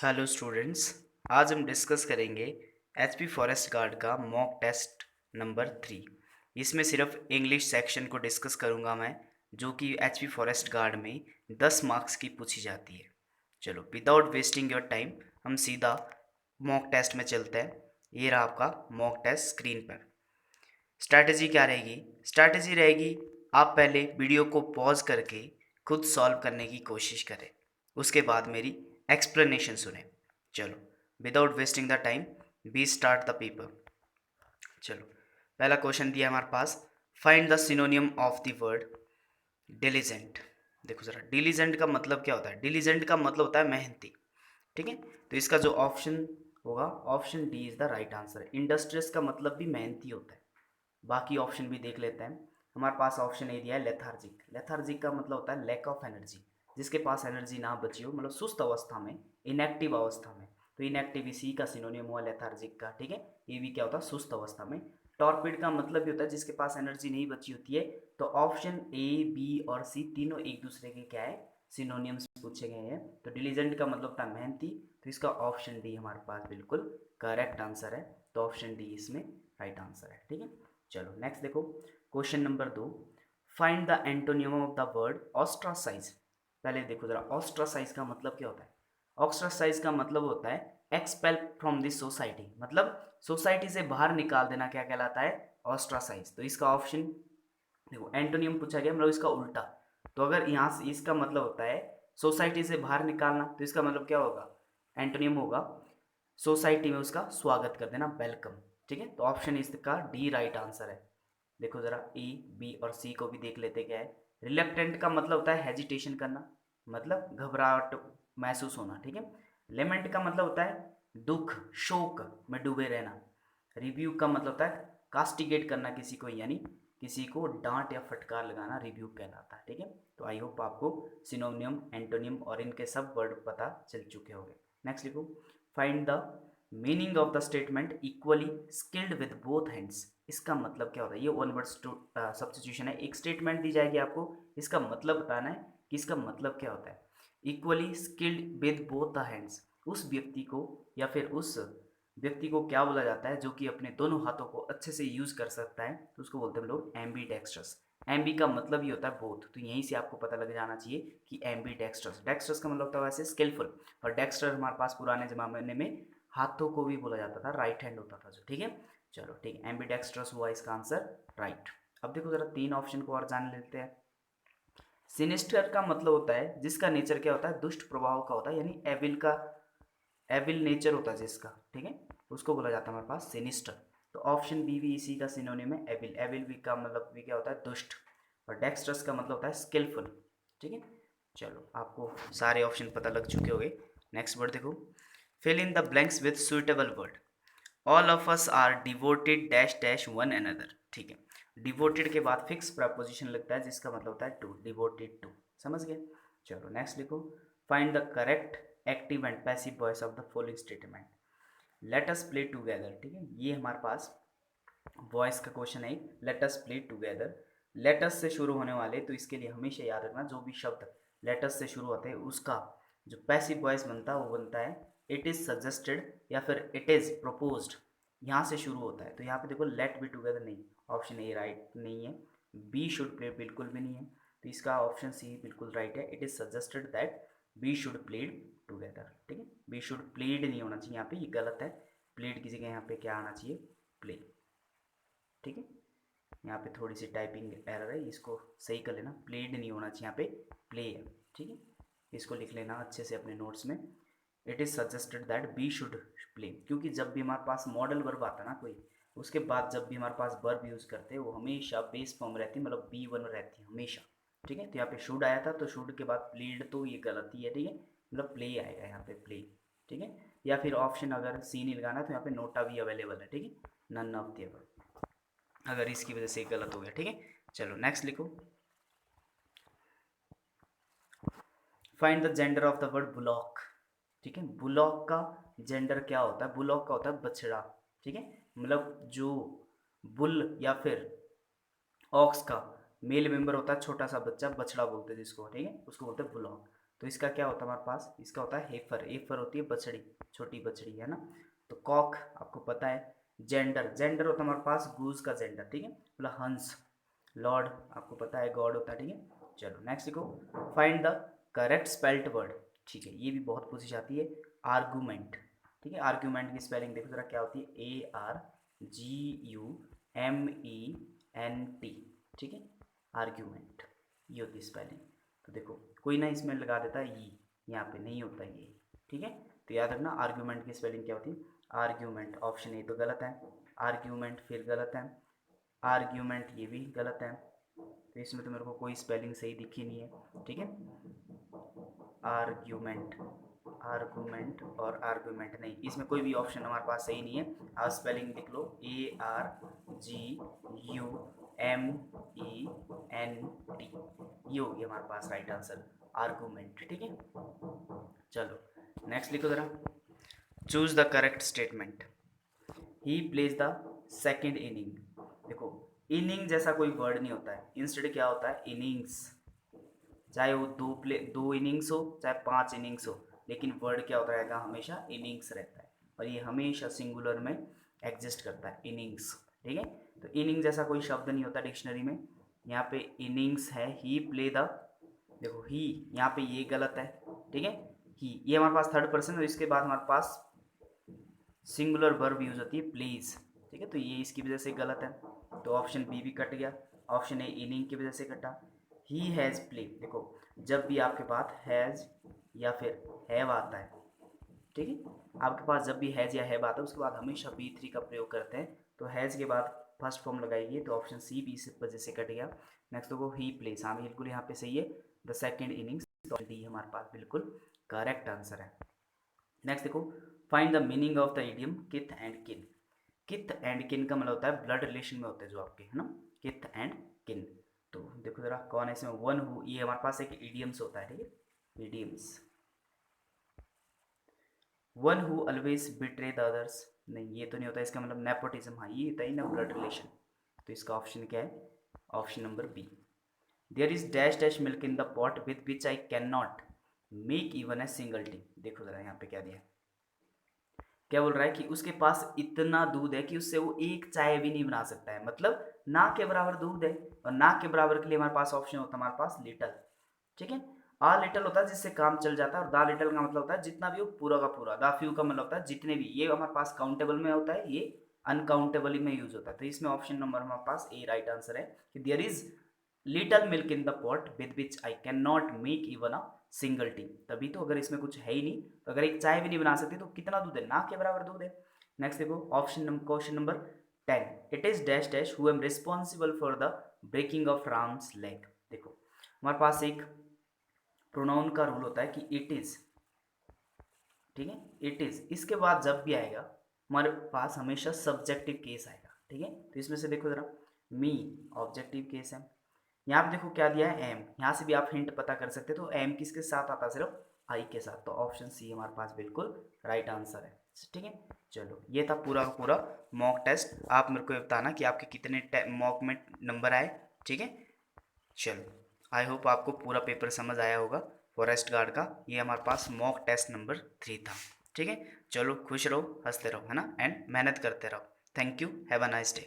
Hello students. आज हम discuss करेंगे एचपी फॉरेस्ट गार्ड का मॉक टेस्ट नंबर 3। इसमें सिर्फ इंग्लिश सेक्शन को डिस्कस करूंगा मैं, जो कि एचपी फॉरेस्ट गार्ड में 10 मार्क्स की पूछी जाती है। चलो विदाउट वेस्टिंग योर टाइम हम सीधा मॉक टेस्ट में चलते हैं। ये रहा आपका मॉक टेस्ट स्क्रीन पर। स्ट्रैटेजी क्या रहेगी? स्ट्रैटेजी रहेगी, आप पहले वीडियो को पॉज करके खुद सॉल्व करने की कोशिश करें, उसके बाद मेरी एक्सप्लेनेशन सुने। चलो without wasting the time we start the paper. चलो पहला क्वेश्चन दिया हमारे पास, find the synonym of the word diligent. देखो ज़रा, डिलीजेंट का मतलब क्या होता है? डिलीजेंट का मतलब होता है मेहनती। ठीक है, तो इसका जो ऑप्शन होगा, option D is the right answer. Industrious का मतलब भी मेहनती होता है। बाकी ऑप्शन भी देख लेते हैं। हमारे पास ऑप्शन ए दिया है लेथार्जिक। लेथार्जिक का मतलब होता है लैक ऑफ एनर्जी, जिसके पास एनर्जी ना बची हो, मतलब सुस्त अवस्था में, इनएक्टिव अवस्था में। तो इनएक्टिव इसी का सिनोनियम हुआ लेथार्जिक का। ठीक है, ये भी क्या होता है? सुस्त अवस्था में। टॉर्पिड का मतलब भी होता है जिसके पास एनर्जी नहीं बची होती है। तो ऑप्शन ए, बी और सी तीनों एक दूसरे के क्या है? सिनोनियम्स पूछे गए हैं। तो डिलीजेंट का मतलब होता है मेहनती, तो इसका ऑप्शन डी हमारे पास बिल्कुल करेक्ट आंसर है। तो ऑप्शन डी इसमें राइट आंसर है। ठीक है, चलो नेक्स्ट देखो, question number 2, find the antonym of the word ostracise. पहले देखो जरा, ऑस्ट्रासाइज का मतलब क्या होता है? ऑस्ट्रासाइज का मतलब होता है एक्सपेल फ्रॉम दिस सोसाइटी, मतलब सोसाइटी से बाहर निकाल देना क्या कहलाता है? ऑस्ट्रासाइज। तो इसका ऑप्शन देखो, एंटोनियम पूछा गया, मतलब इसका उल्टा। तो अगर यहाँ से इसका मतलब होता है सोसाइटी से बाहर निकालना, तो इसका मतलब क्या होगा? एंटोनियम होगा सोसाइटी में उसका स्वागत कर देना, वेलकम। ठीक है, तो ऑप्शन इसका डी राइट आंसर है। देखो जरा, ई, बी और सी को भी देख लेते क्या है। रिलेक्टेंट का मतलब होता है हेजिटेशन करना, मतलब घबराहट महसूस होना। ठीक है, लेमेंट का मतलब होता है दुख, शोक में डूबे रहना। रिव्यू का मतलब होता है कास्टिगेट करना किसी को, यानी किसी को डांट या फटकार लगाना रिव्यू कहलाता है। ठीक है, तो आई होप आपको सिनोनियम, एंटोनियम और इनके सब वर्ड पता चल चुके होंगे। नेक्स्ट लिखो, find the meaning of the statement equally skilled with both hands. इसका मतलब क्या होता है? ये वन वर्ड सब्स्टिट्यूशन है। एक स्टेटमेंट दी जाएगी आपको, इसका मतलब बताना है कि इसका मतलब क्या होता है। Equally skilled with both the hands, उस व्यक्ति को या फिर उस व्यक्ति को क्या बोला जाता है जो कि अपने दोनों हाथों को अच्छे से यूज कर सकता है? तो उसको बोलते हैं हम लोग एम्बी डेक्स्ट्रस। एम्बी का मतलब ही होता है बोथ, तो यहीं से आपको पता लग जाना चाहिए कि एम्बी डेक्स्ट्रस। डेक्स्ट्रस का मतलब होता है वैसे स्किलफुल, और डेक्स्टर हमारे पास पुराने जमाने में हाथों को भी बोला जाता था, राइट हैंड होता था जो। ठीक है, चलो ठीक है, एम्बी डेक्स्ट्रस हुआ इसका आंसर राइट। अब देखो जरा, तीन ऑप्शन को और जान लेते हैं। सिनिस्टर का मतलब होता है जिसका नेचर क्या होता है? दुष्ट प्रभाव का होता है, यानी एविल का, एविल नेचर होता है जिसका। ठीक है, उसको बोला जाता है हमारे पास सिनिस्टर। तो ऑप्शन बी भी इसी का सिनोनिम है, एविल। एविल भी का मतलब भी क्या होता है? दुष्ट। और डेक्स्ट्रस का मतलब होता है स्किलफुल। ठीक है, चलो आपको सारे ऑप्शन पता लग चुके होंगे। नेक्स्ट वर्ड देखो, fill in the blanks with suitable word. All of us are devoted dash dash one another. ठीक है, डिवोटेड के बाद फिक्स प्रपोजिशन लगता है जिसका मतलब होता है टू, डिवोटेड टू। समझ गए? चलो नेक्स्ट लिखो, find the correct active and passive voice of the following statement. Let us play together. ठीक है, ये हमारे पास वॉइस का क्वेश्चन है। Let us play together, let us से शुरू होने वाले, तो इसके लिए हमेशा याद रखना जो भी शब्द लेट अस से शुरू होते हैं उसका जो पैसिव वॉइस बनता है वो बनता है इट इज़ सजेस्टेड या फिर इट इज़ प्रपोज्ड। यहाँ से शुरू होता है। तो यहाँ पे देखो, लेट बी टुगेदर नहीं, ऑप्शन ए राइट नहीं है। बी शुड प्ले बिल्कुल भी नहीं है, तो इसका ऑप्शन सी बिल्कुल राइट है। It is suggested that B should played together. ठीक है, बी शुड प्लेड नहीं होना चाहिए यहाँ पे, ये गलत है। प्लेड की जगह यहाँ पे क्या आना चाहिए? प्ले। ठीक है, यहाँ पे थोड़ी सी टाइपिंग एरर है, इसको सही कर लेना। प्लेड नहीं होना चाहिए, यहाँ पे प्ले है। ठीक है, इसको लिख लेना अच्छे से अपने नोट्स में। It is suggested that B should play, क्योंकि जब भी हमारे पास मॉडल वर्ब आता है ना कोई, उसके बाद जब भी हमारे पास वर्ब यूज़ करते हैं वो हमेशा बेस फॉर्म रहती है, मतलब बी वन रहती है हमेशा। ठीक है, तो यहाँ पे शुड आया था, तो शुड के बाद प्लेड, तो ये गलती है। ठीक है, मतलब प्ले आएगा यहाँ पे, प्ले। ठीक है, या फिर ऑप्शन अगर सी नहीं लगाना तो यहाँ पे नोटा भी अवेलेबल है। ठीक है, नन ऑफ द अबव, अगर इसकी वजह से गलत हो गया। ठीक है, चलो नेक्स्ट लिखो, find the gender of the word bullock. ठीक है, बुलॉक का जेंडर क्या होता है? बुलॉक का होता है बछड़ा। ठीक है, मतलब जो बुल या फिर ऑक्स का मेल मेंबर होता है, छोटा सा बच्चा, बछड़ा बोलते हैं जिसको। ठीक है, उसको बोलते हैं बुलॉक। तो इसका क्या होता है हमारे पास, इसका होता है हेफर, हेफर होती है बछड़ी, छोटी बछड़ी है ना। तो कॉक आपको पता है। जेंडर, जेंडर होता है हमारे पास गूज का जेंडर, ठीक है, मतलब हंस। लॉर्ड आपको पता है गॉड होता है, ठीक है। चलो नेक्स्ट देखो, find the correct spelled word, ठीक है, ये भी बहुत पूछी जाती है। आर्गूमेंट, ठीक है, आर्गूमेंट की स्पेलिंग देखो जरा क्या होती है, ARGUMENT, ठीक है, आर्ग्यूमेंट, ये होती है स्पेलिंग। तो देखो कोई ना इसमें लगा देता है ई, यहाँ पे नहीं होता ये, ठीक है। तो याद रखना आर्ग्यूमेंट की स्पेलिंग क्या होती है, आर्ग्यूमेंट, ऑप्शन ए तो गलत है, आर्ग्यूमेंट फिर गलत है, आर्ग्यूमेंट ये भी गलत है। तो इसमें तो मेरे को कोई स्पेलिंग सही दिखी नहीं है, ठीक है। आर्ग्यूमेंट, आर्गूमेंट और आर्गूमेंट नहीं, इसमें कोई भी ऑप्शन हमारे पास सही नहीं है। आप स्पेलिंग लिख लो, ARGUMENT, ये होगी हमारे पास राइट आंसर, आर्गूमेंट, ठीक है। चलो नेक्स्ट लिखो जरा, choose the correct statement. He plays the second inning, देखो इनिंग जैसा कोई वर्ड नहीं होता है, इंस्टेड क्या होता है इनिंग्स, चाहे वो दो इनिंग्स हो चाहे 5 इनिंग्स हो, लेकिन वर्ड क्या होता रहेगा, हमेशा इनिंग्स रहता है, और ये हमेशा सिंगुलर में एग्जिस्ट करता है, इनिंग्स, ठीक है। तो इनिंग जैसा कोई शब्द नहीं होता डिक्शनरी में। यहाँ पे इनिंग्स है, ही प्ले द, देखो ही यहाँ पे ये गलत है, ठीक है। ही ये हमारे पास थर्ड पर्सन है, इसके बाद हमारे पास सिंगुलर वर्ब यूज होती है प्लीज, ठीक है, तो ये इसकी वजह से गलत है, तो ऑप्शन बी भी कट गया, ऑप्शन ए इनिंग की वजह से कटा। ही हैज़ प्ले, देखो जब भी आपके पास हैज़ या फिर हैव आता है, ठीक है, आपके पास जब भी हैज़ या हैव आता है उसके बाद हमेशा B3 का प्रयोग करते हैं, तो हैज़ के बाद फर्स्ट फॉर्म लगाइए, तो ऑप्शन सी भी इस वजह से कट गया। नेक्स्ट देखो ही प्लेस, हाँ बिल्कुल यहाँ पे सही है, द सेकेंड इनिंग्स, तो डी हमारे पास बिल्कुल करेक्ट आंसर है। नेक्स्ट देखो, find the meaning of the idiom kith and kin. Kith and किन का मतलब होता है ब्लड रिलेशन में होते हैं जो आपके, है ना, किथ एंड किन। तो देखो जरा कौन है इसमें, वन हु, ये हमारे पास एक इडियम्स होता है, ठीक है, idioms. One who always betray the others, नहीं ये तो नहीं होता, इसका मतलब नेपोटिज्म, हाँ ये होता है ना ब्लड रिलेशन। तो इसका ऑप्शन क्या है, option number B. There is dash dash milk in the pot with which I can not make even a single tea, देखो जरा यहाँ पे क्या दिया, क्या बोल रहा है कि उसके पास इतना दूध है कि उससे वो एक चाय भी नहीं बना सकता है, मतलब ना के बराबर दूध है, और ना के बराबर के लिए हमारे पास ऑप्शन होता है हमारे पास लिटल, ठीक है। आ लिटल होता है जिससे काम चल जाता है, और दा लिटल का मतलब होता है जितना भी हो पूरा का पूरा, दा फ्यू का मतलब होता है जितने भी, ये हमारे पास काउंटेबल में होता है, ये अनकाउंटेबल में यूज होता है। तो इसमें ऑप्शन नंबर हमारे पास ए राइट आंसर है कि there is little milk in the pot with which I can not make even a single tea, तभी तो, अगर इसमें कुछ है ही नहीं तो अगर एक चाय भी नहीं बना सकती तो कितना दूध है, ना के बराबर दूध है। नेक्स्ट देखो option number, question number 10, it is dash dash who am responsible for the breaking of Ram's leg, देखो हमारे पास एक प्रोनाउन का रूल होता है कि इट इज, ठीक है, इट इज, इसके बाद जब भी आएगा हमारे पास हमेशा सब्जेक्टिव केस आएगा, ठीक है। तो इसमें से देखो जरा, मी ऑब्जेक्टिव केस है, यहाँ पे देखो क्या दिया है एम, यहाँ से भी आप हिंट पता कर सकते हो, तो एम किसके साथ आता है, सिर्फ आई के साथ, तो ऑप्शन सी हमारे पास बिल्कुल राइट आंसर है, ठीक है। चलो ये था पूरा का पूरा मॉक टेस्ट, आप मेरे को बताना कि आपके कितने मॉक में नंबर आए, ठीक है। चलो आई होप आपको पूरा पेपर समझ आया होगा फॉरेस्ट गार्ड का, ये हमारे पास मॉक टेस्ट नंबर 3 था, ठीक है। चलो खुश रहो, हंसते रहो, है ना, एंड मेहनत करते रहो। Thank you, have a nice day.